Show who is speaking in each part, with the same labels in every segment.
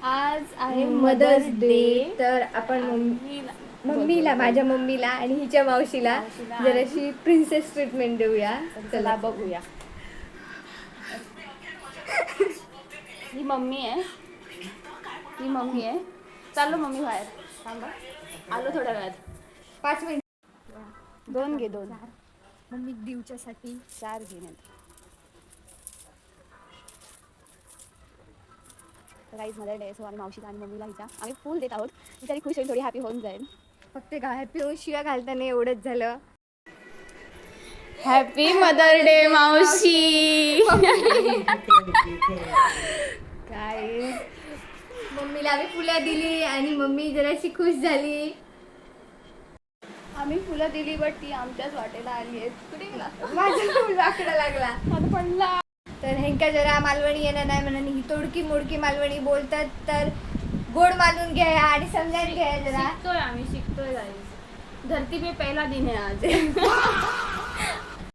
Speaker 1: आज आहे mother's day, तर आपण मम्मीला माझ्या मम्मीला आणि हिच्या मावशीला जराशी प्रिन्सेस ट्रीटमेंट देऊया. चला बघूया.
Speaker 2: ही मम्मी आहे, ही मम्मी आहे. चाललो मम्मी बाहेर, थांबा आलो थोड्या वेळात.
Speaker 1: 5 मिनिट.
Speaker 2: 2 घे 2.
Speaker 1: मम्मी दिवच्यासाठी
Speaker 2: 4 घे. गाईज मदर डे, सो आम्ही मावशीला आणि मम्मीला हिच्या आम्ही फुल देत आहोत. बिचारी खुश होईल, थोडी हॅपी होऊन जाईल.
Speaker 1: फक्त हॅपी होऊन शिव्या घालताना एवढंच झालं.
Speaker 2: हॅपी मदर डे मावशी.
Speaker 1: काय मम्मीला आम्ही फुलं दिली आणि मम्मी जराशी खुश झाली.
Speaker 2: आम्ही फुलं दिली बट ती आमच्याच वाटेला आली आहे. कुठे गेला
Speaker 1: माझा फुल वाकडा लागला.
Speaker 2: आता पडला.
Speaker 1: तर ह्यांका जरा मालवणी येणार नाही म्हणून ही तोडकी मोडकी मालवणी बोलतात, तर गोड मानून घ्या आणि समजायला घ्या जरा.
Speaker 2: आम्ही शिकतोय गाईज. धरती पे पहिला दिन आहे आज.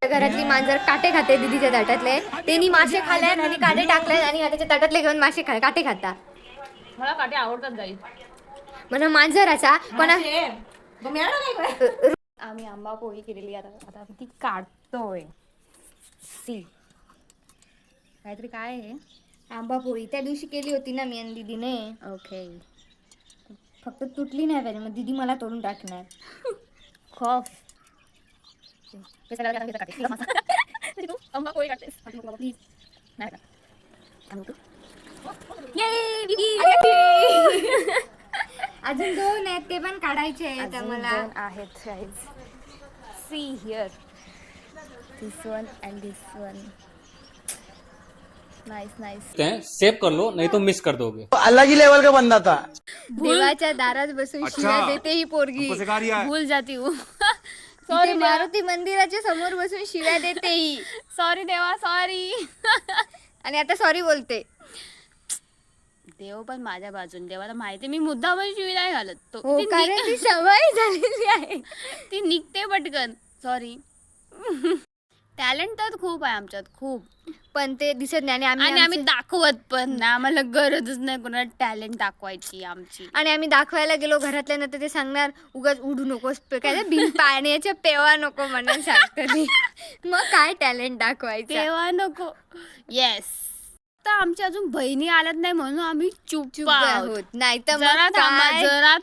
Speaker 1: घरातली मांजर काटे खाते दीदीच्या ताटातले. त्यांनी मासे खाल्यात आणि काटे टाकले आणि त्याच्या ताटातले घेऊन मासे काटे खाता.
Speaker 2: मला काटे आवडतात गाईज.
Speaker 1: म्हणून मांजर असा कोणा
Speaker 2: आम्ही आंबा पोळी केलेली. आता ती काढतोय. सी काहीतरी काय आहे
Speaker 1: आंबा पोळी त्या दिवशी केली होती ना मी आणि दीदीने.
Speaker 2: ओके.
Speaker 1: फक्त तुटली नाही पाहिजे, मग दीदी मला तोडून टाकणार.
Speaker 2: खॉफ आंबा पोळी काढतेस प्लीज. नाही
Speaker 1: अजून 2 आहेत, ते पण काढायचे आहेत आम्हाला.
Speaker 2: 2 आहेत guys. See here, this one and this one. Nice.
Speaker 3: Save कर लो नहीं तो मिस कर दोगे.
Speaker 4: अलग ही लेवल का बंदा था.
Speaker 1: देवाच्या दारात बसून शिव्या देते ही पोरगी.
Speaker 2: भूल जाती हूँ.
Speaker 1: सॉरी, मारुती मंदिराच्या समोर बसून शिव्या देते ही.
Speaker 2: सॉरी देवा, सॉरी.
Speaker 1: आणि आता सॉरी बोलते.
Speaker 2: देव पण माझ्या बाजून. देवाला माहिती मी मुद्दा पण शिवी नाही घालत.
Speaker 1: हो, कारण ती सवय झालेली आहे.
Speaker 2: ती निघते पटकन. सॉरी. टॅलेंट तर खूप आहे आमच्यात, खूप.
Speaker 1: पण ते दिसत नाही. आणि
Speaker 2: आम्ही दाखवत पण नाही. आम्हाला गरजच नाही कोणाला टॅलेंट दाखवायची आमची.
Speaker 1: आणि आम्ही दाखवायला गेलो घरातल्या तर ते सांगणार उगाच उडू नकोस, काय बिन पाण्याच्या पेवा नको म्हणून सांगतो. मग काय टॅलेंट दाखवायचं
Speaker 2: तेव्हा नको. येस. तर आमच्या अजून बहिणी आल्यात नाही म्हणून आम्ही चुप
Speaker 1: आहोत. नाही तर
Speaker 2: जरा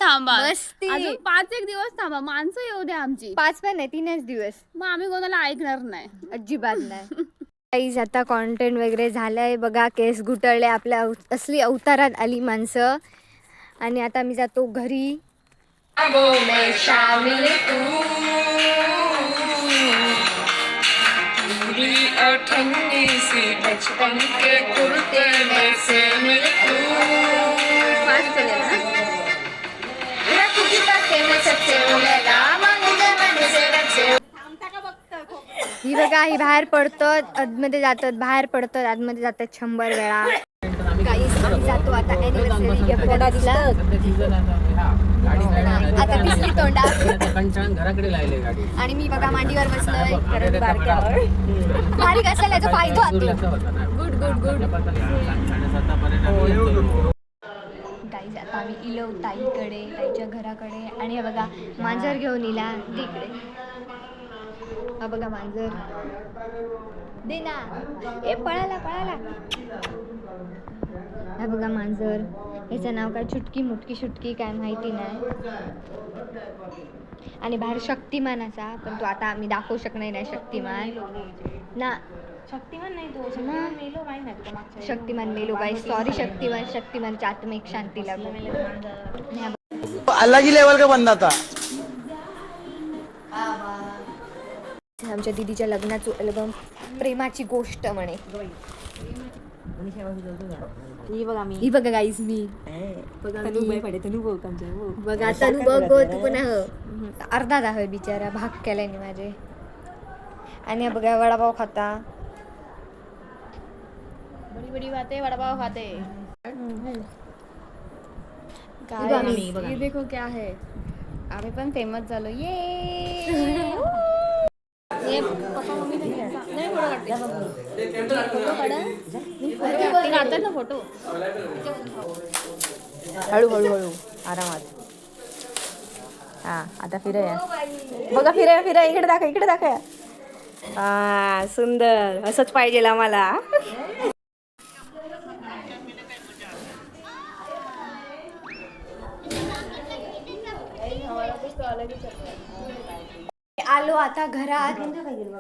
Speaker 2: थांबा.
Speaker 1: मस्ती.
Speaker 2: अजून 5 दिवस थांबा. माणसं येऊ द्या आमची.
Speaker 1: 5 पण नाही, 3च दिवस.
Speaker 2: मग आम्ही कोणाला ऐकणार नाही,
Speaker 1: अजिबात नाही. काहीच आता कॉन्टेंट वगैरे झालंय बघा. केस गुटळले, आपल्या असली अवतारात आली माणसं. आणि आता मी जातो घरी. ही बघा, ही बाहेर पडतात आतमध्ये जातात, बाहेर पडतात आतमध्ये जातात 100 वेळा. काहीच आम्ही जातो आता अॅनिव्हर्सरी गिफ्ट. आता दिसली तोंडा. आणि मी बघा मांडीवर बसलोय बारीक असेल याचा फायदा. Good good good. गाईज आता आम्ही इलो ताईकडे, ताईच्या घराकडे. आणि हे बघा मांजर घेऊन इला तिकडे. हा बघा मांजर. दे ना. ए पळाला. हा बघा मांजर. याचं नाव काय चुटकी मुटकी शुटकी काय माहिती नाही. आणि बाहेर शक्तिमान असा, पण तो आता आम्ही दाखवू शकणार नाही. शक्तिमान ना.
Speaker 2: शक्तिमान नाही तो. मेलो नाही.
Speaker 1: शक्तिमान मेलो गाईस. सॉरी शक्तिमानच्या आत्मिक शांतीला.
Speaker 4: अलग ही लेवल का बंदा था.
Speaker 1: आमच्या दीदीच्या लग्नाचं अल्बम प्रेमाची गोष्ट म्हणे. ही बघा गाईज मी. बघा तनू बघ तू पण अर्धा दाखव बिचारा. भाग केलाय नाही माझे. आणि बघा वडापाव खाता.
Speaker 2: बडी बातें वडापाव खाते. ये देखो क्या है. आम्ही पण फेमस झालो. ये पप्पा मम्मी नाही फोटो काढते. फोटो काढा. फोटो काढतात ना फोटो.
Speaker 5: हळू हळू हळू आरामात. हा आता फिरूया बघा, फिरा इकडे दाखव. हा सुंदर, असंच पाहिजे आम्हाला.
Speaker 1: आलो आता घरात.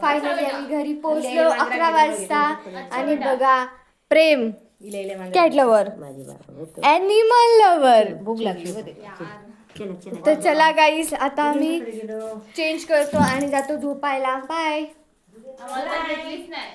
Speaker 1: फायनली आम्ही घरी पोहोचलो 11 वाजता. आणि बघा प्रेम कॅट लवर, ॲनिमल लवर. भूक लागली. तर चला गाईस, आता आम्ही चेंज करतो आणि जातो झोपायला. बाय.
Speaker 2: आम्हाला भेटलीच नाही.